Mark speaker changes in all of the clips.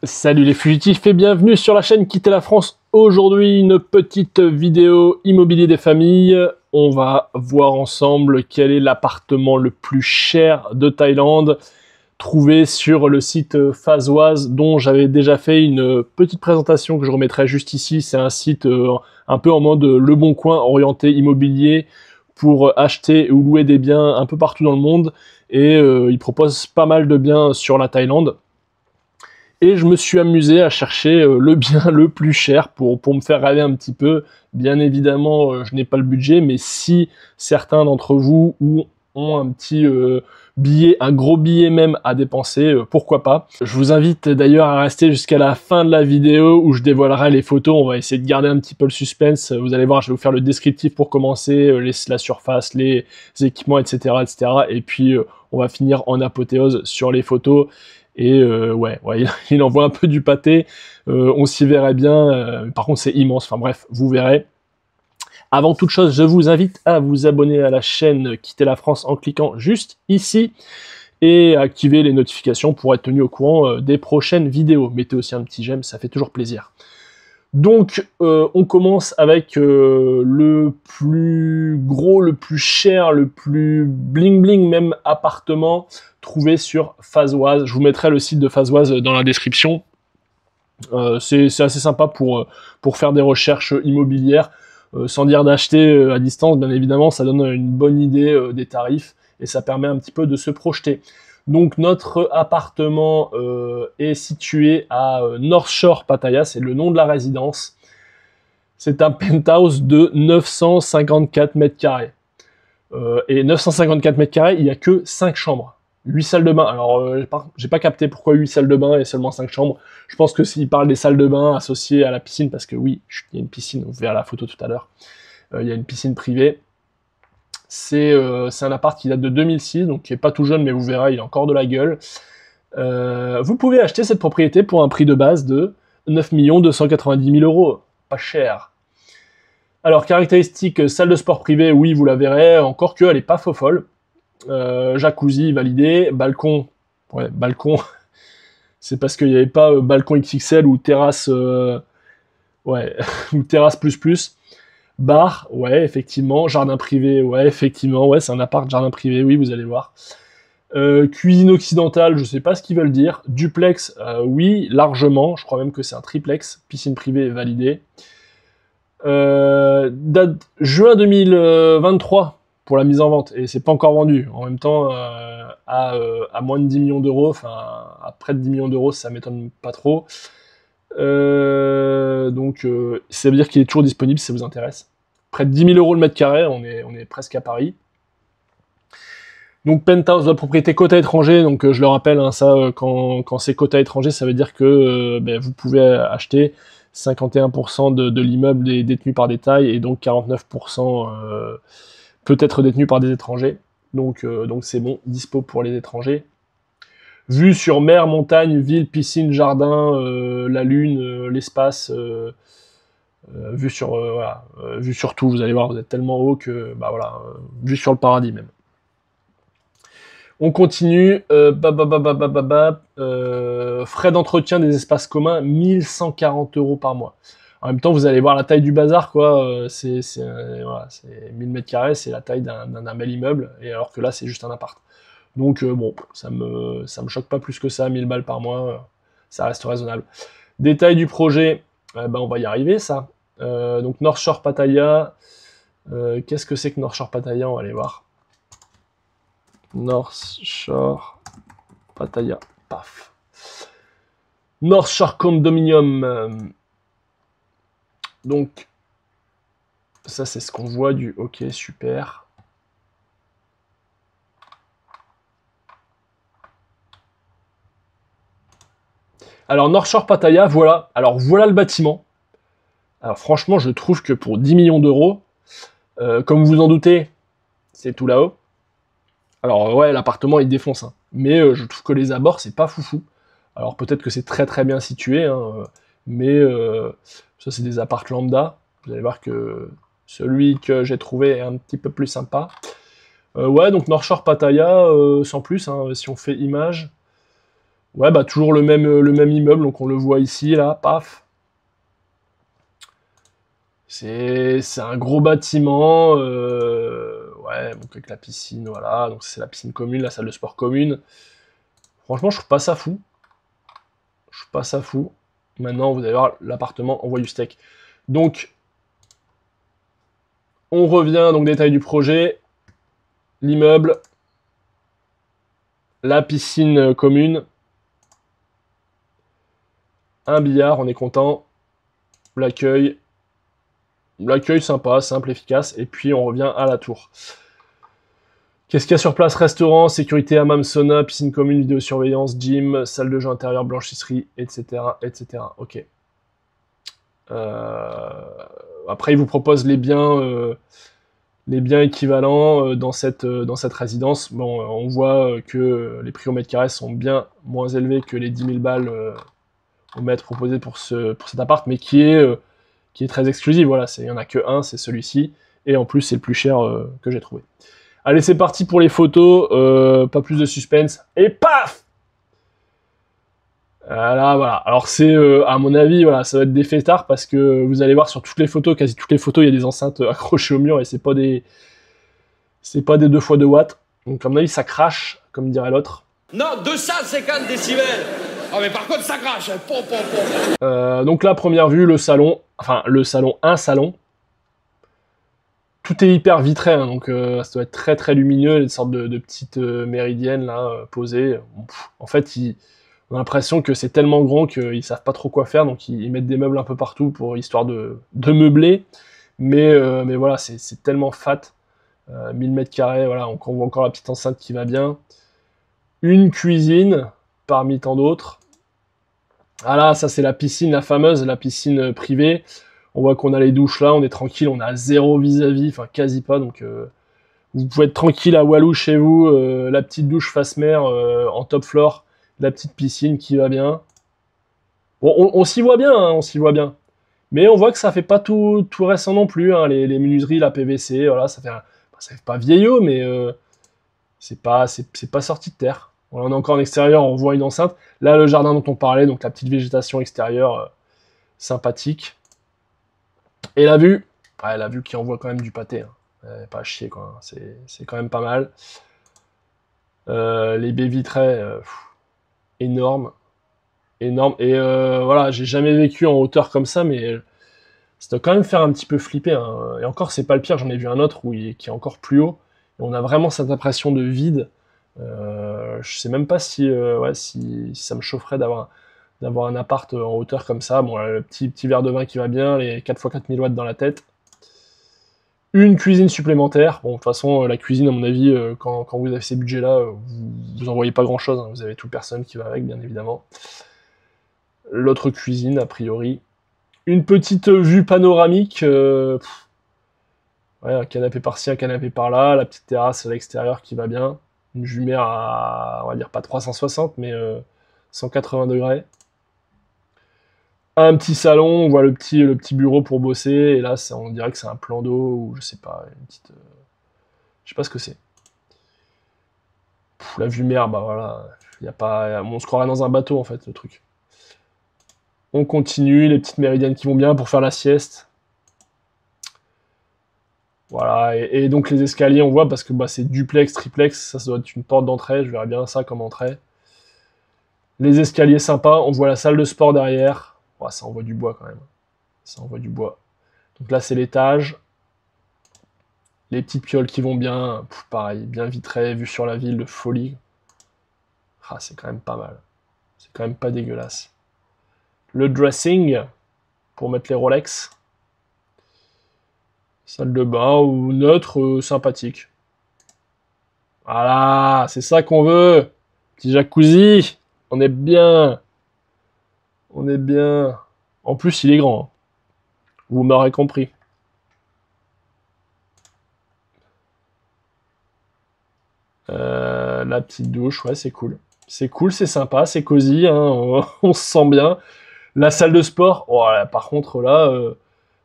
Speaker 1: Salut les fugitifs et bienvenue sur la chaîne Quitter la France. Aujourd'hui, une petite vidéo immobilier des familles. On va voir ensemble quel est l'appartement le plus cher de Thaïlande, trouvé sur le site Phasoise, dont j'avais déjà fait une petite présentation que je remettrai juste ici. C'est un site un peu en mode Le Bon Coin, orienté immobilier, pour acheter ou louer des biens un peu partout dans le monde. Et il propose pas mal de biens sur la Thaïlande. Et je me suis amusé à chercher le bien le plus cher pour me faire rêver un petit peu. Bien évidemment, je n'ai pas le budget, mais si certains d'entre vous ont un petit billet, un gros billet même à dépenser, pourquoi pas. Je vous invite d'ailleurs à rester jusqu'à la fin de la vidéo où je dévoilerai les photos. On va essayer de garder un petit peu le suspense. Vous allez voir, je vais vous faire le descriptif pour commencer, la surface, les équipements, etc., etc. Et puis, on va finir en apothéose sur les photos. Et ouais, il envoie un peu du pâté, on s'y verrait bien, par contre c'est immense, enfin bref, vous verrez. Avant toute chose, je vous invite à vous abonner à la chaîne Quitter la France en cliquant juste ici, et à activer les notifications pour être tenu au courant des prochaines vidéos. Mettez aussi un petit j'aime, ça fait toujours plaisir. Donc, on commence avec le plus gros, le plus cher, le plus bling-bling même appartement trouvé sur Phasoise. Je vous mettrai le site de Phasoise dans la description. C'est assez sympa pour faire des recherches immobilières, sans dire d'acheter à distance, bien évidemment, ça donne une bonne idée des tarifs et ça permet un petit peu de se projeter. Donc notre appartement est situé à North Shore Pattaya, c'est le nom de la résidence. C'est un penthouse de 954 mètres carrés. Et 954 mètres carrés, il n'y a que 5 chambres. 8 salles de bain. Alors, j'ai pas capté pourquoi 8 salles de bain et seulement 5 chambres. Je pense que s'il parle des salles de bain associées à la piscine, parce que oui, il y a une piscine, vous verrez la photo tout à l'heure. Il y a une piscine privée. C'est un appart qui date de 2006, donc qui est pas tout jeune, mais vous verrez, il a encore de la gueule. Vous pouvez acheter cette propriété pour un prix de base de 9 290 000 euros. Pas cher. Alors, caractéristiques, salle de sport privée, oui, vous la verrez, encore que elle est pas folle. Jacuzzi validé, balcon, ouais, balcon, c'est parce qu'il n'y avait pas balcon XXL ou terrasse, ouais, ou terrasse plus. Bar, ouais, effectivement. Jardin privé, ouais, effectivement. Ouais, c'est un appart jardin privé, oui, vous allez voir. Cuisine occidentale, je sais pas ce qu'ils veulent dire. Duplex, oui, largement. Je crois même que c'est un triplex. Piscine privée validée. Date juin 2023 pour la mise en vente. Et c'est pas encore vendu. En même temps, à moins de 10 millions d'euros, enfin, à près de 10 millions d'euros, ça m'étonne pas trop. Donc, ça veut dire qu'il est toujours disponible si ça vous intéresse. Près de 10 000 euros le mètre carré, on est presque à Paris. Donc, penthouse de propriété quota étranger, donc je le rappelle, hein, ça, quand c'est quota étranger, ça veut dire que vous pouvez acheter 51% de l'immeuble est détenu par des Thaïs et donc 49% peut être détenu par des étrangers. Donc c'est bon, dispo pour les étrangers. Vue sur mer, montagne, ville, piscine, jardin, la lune, l'espace, vue sur voilà, vue sur tout. Vous allez voir, vous êtes tellement haut que bah voilà, vue sur le paradis même. On continue. Frais d'entretien des espaces communs, 1140 euros par mois. En même temps, vous allez voir la taille du bazar, quoi. C'est 1000 mètres carrés, c'est la taille d'un bel immeuble, et alors que là, c'est juste un appart. Donc bon, ça me choque pas plus que ça, 1000 balles par mois, ça reste raisonnable. Détail du projet, on va y arriver, ça. Donc North Shore Pattaya, qu'est-ce que c'est que North Shore Pattaya? On va aller voir. North Shore Pattaya, paf. North Shore Condominium. Donc, ça c'est ce qu'on voit du... Ok, super. Alors, North Shore Pattaya, voilà. Alors, voilà le bâtiment. Alors, franchement, je trouve que pour 10 millions d'euros, comme vous en doutez, c'est tout là-haut. Alors, ouais, l'appartement, il défonce. Hein. Mais je trouve que les abords, c'est pas foufou. Alors, peut-être que c'est très très bien situé, hein, mais ça, c'est des apparts lambda. Vous allez voir que celui que j'ai trouvé est un petit peu plus sympa. Ouais, donc North Shore Pattaya, sans plus, hein, si on fait image... Ouais, bah toujours le même immeuble, donc on le voit ici, là, paf. C'est un gros bâtiment, ouais, donc avec la piscine, voilà, donc c'est la piscine commune, la salle de sport commune. Franchement, je trouve pas ça fou. Je trouve pas ça fou. Maintenant, vous allez voir, l'appartement envoie du steak. Donc, on revient, donc détail du projet, l'immeuble, la piscine commune, un billard, on est content, l'accueil sympa, simple, efficace, et puis on revient à la tour. Qu'est-ce qu'il y a sur place? Restaurant, sécurité, hammam, sauna, piscine commune, vidéosurveillance, gym, salle de jeu intérieure, blanchisserie, etc. etc. Ok. Après, il vous propose les biens équivalents dans cette résidence. Bon, on voit que les prix au mètre carré sont bien moins élevés que les 10 000 balles au mètre proposé pour cet appart, mais qui est très exclusif. Voilà, il n'y en a que un, c'est celui-ci. Et en plus, c'est le plus cher que j'ai trouvé. Allez, c'est parti pour les photos. Pas plus de suspense. Et paf! Voilà. Alors c'est, à mon avis, voilà, ça va être des fêtards parce que vous allez voir sur toutes les photos, quasi toutes les photos, il y a des enceintes accrochées au mur et c'est pas des 2 x 2 watts. Donc à mon avis, ça crache, comme dirait l'autre.
Speaker 2: Non, 250 décibels. Ah mais par contre, ça crache.
Speaker 1: Donc là, première vue, le salon, un salon. Tout est hyper vitré, hein, donc ça doit être très très lumineux, une sorte de petites méridiennes là posées. En fait, on a l'impression que c'est tellement grand qu'ils savent pas trop quoi faire, donc ils mettent des meubles un peu partout pour histoire de meubler. Mais voilà, c'est tellement fat. 1000 mètres carrés, voilà, on voit encore la petite enceinte qui va bien. Une cuisine parmi tant d'autres. Ah là, ça c'est la piscine, la fameuse, la piscine privée. On voit qu'on a les douches là, on est tranquille, on a zéro vis-à-vis, enfin quasi pas, donc vous pouvez être tranquille à Walou chez vous, la petite douche face mer en top floor, la petite piscine qui va bien. Bon, on s'y voit bien, hein, on s'y voit bien. Mais on voit que ça fait pas tout récent non plus, hein, les menuiseries, la PVC, voilà, ça fait pas vieillot, mais c'est pas sorti de terre. Voilà, on est encore en extérieur, on voit une enceinte. Là, le jardin dont on parlait, donc la petite végétation extérieure, sympathique. Et la vue qui envoie quand même du pâté, hein. Pas à chier, quoi, hein. C'est quand même pas mal. Les baies vitrées, énormes. Et voilà, j'ai jamais vécu en hauteur comme ça, mais ça doit quand même faire un petit peu flipper, hein. Et encore, c'est pas le pire, j'en ai vu un autre qui est encore plus haut. Et on a vraiment cette impression de vide. Je sais même pas si ça me chaufferait d'avoir un appart en hauteur comme ça. Bon, le petit verre de vin qui va bien, les 4x4000 watts dans la tête. Une cuisine supplémentaire. Bon, de toute façon, la cuisine, à mon avis, quand vous avez ces budgets-là, vous en voyez pas grand-chose, hein. Vous avez tout le personnel qui va avec, bien évidemment. L'autre cuisine, a priori. Une petite vue panoramique. Ouais, un canapé par-ci, un canapé par-là. La petite terrasse à l'extérieur qui va bien. Une vue mer à, on va dire, pas 360, mais 180 degrés. Un petit salon, on voit le petit bureau pour bosser, et là, on dirait que c'est un plan d'eau, ou je sais pas, une petite... je sais pas ce que c'est. La vue mer, bah voilà, on se croirait dans un bateau, en fait, le truc. On continue, les petites méridiennes qui vont bien pour faire la sieste. Voilà, et donc les escaliers, on voit, parce que bah, c'est duplex, triplex, ça doit être une porte d'entrée, je verrais bien ça comme entrée. Les escaliers sympas, on voit la salle de sport derrière. Ouais, ça envoie du bois quand même. Ça envoie du bois. Donc là, c'est l'étage. Les petites pioles qui vont bien. Pareil, bien vitré, vue sur la ville, de folie. Ah, c'est quand même pas mal. C'est quand même pas dégueulasse. Le dressing, pour mettre les Rolex. Salle de bain, ou neutre, sympathique. Voilà, c'est ça qu'on veut. Petit jacuzzi, on est bien. On est bien. En plus, il est grand, hein. Vous m'aurez compris. La petite douche, ouais, c'est cool. C'est cool, c'est sympa, c'est cosy, hein, on se sent bien. La salle de sport, oh, là, par contre, là,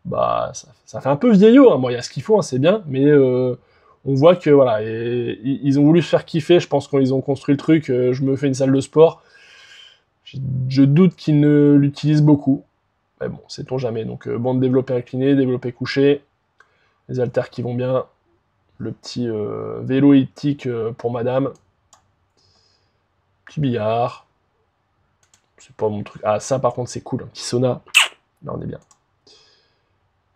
Speaker 1: bah, ça fait un peu vieillot, hein. Bon, il y a ce qu'il faut, hein, c'est bien, mais on voit que, voilà, ils ont voulu se faire kiffer, je pense, quand ils ont construit le truc, je me fais une salle de sport. Je doute qu'ils ne l'utilisent beaucoup. Mais bon, sait-on jamais. Donc, bande développé incliné, développé couché, les haltères qui vont bien, le petit vélo elliptique pour madame, petit billard. C'est pas mon truc. Ah, ça par contre, c'est cool. Un petit sauna. Là, on est bien.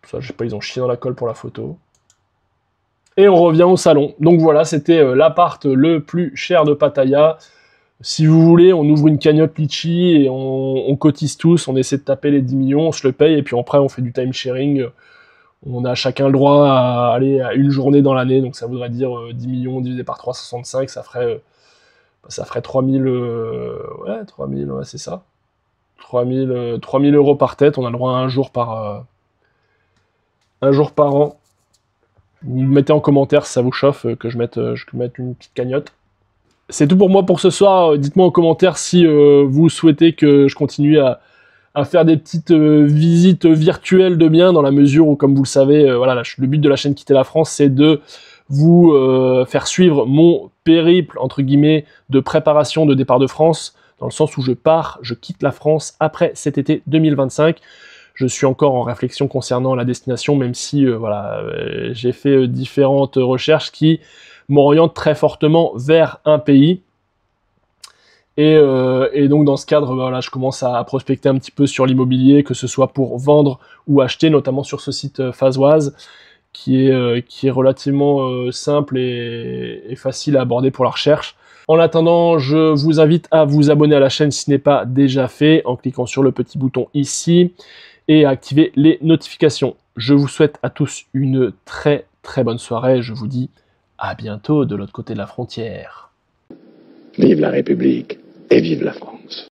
Speaker 1: Ça, je sais pas, ils ont chié dans la colle pour la photo. Et on revient au salon. Donc voilà, c'était l'appart le plus cher de Pattaya. Si vous voulez, on ouvre une cagnotte Litchi et on cotise tous, on essaie de taper les 10 millions, on se le paye, et puis après on fait du time sharing. On a chacun le droit à aller à une journée dans l'année, donc ça voudrait dire 10 millions divisé par 365, ça ferait 3000, ouais, 3000, ouais, c'est ça. 3000 € par tête, on a le droit à un jour par an. Vous mettez en commentaire si ça vous chauffe que je mette une petite cagnotte. C'est tout pour moi pour ce soir. Dites-moi en commentaire si vous souhaitez que je continue à faire des petites visites virtuelles de biens, dans la mesure où, comme vous le savez, voilà, le but de la chaîne Quitter la France, c'est de vous faire suivre mon périple, entre guillemets, de préparation de départ de France, dans le sens où je quitte la France après cet été 2025. Je suis encore en réflexion concernant la destination, même si voilà, j'ai fait différentes recherches qui m'orientent très fortement vers un pays. Et donc dans ce cadre, voilà, je commence à prospecter un petit peu sur l'immobilier, que ce soit pour vendre ou acheter, notamment sur ce site Fazoise, qui est relativement simple et facile à aborder pour la recherche. En attendant, je vous invite à vous abonner à la chaîne si ce n'est pas déjà fait, en cliquant sur le petit bouton ici, et à activer les notifications. Je vous souhaite à tous une très très bonne soirée. Je vous dis à bientôt de l'autre côté de la frontière.
Speaker 3: Vive la République et vive la France.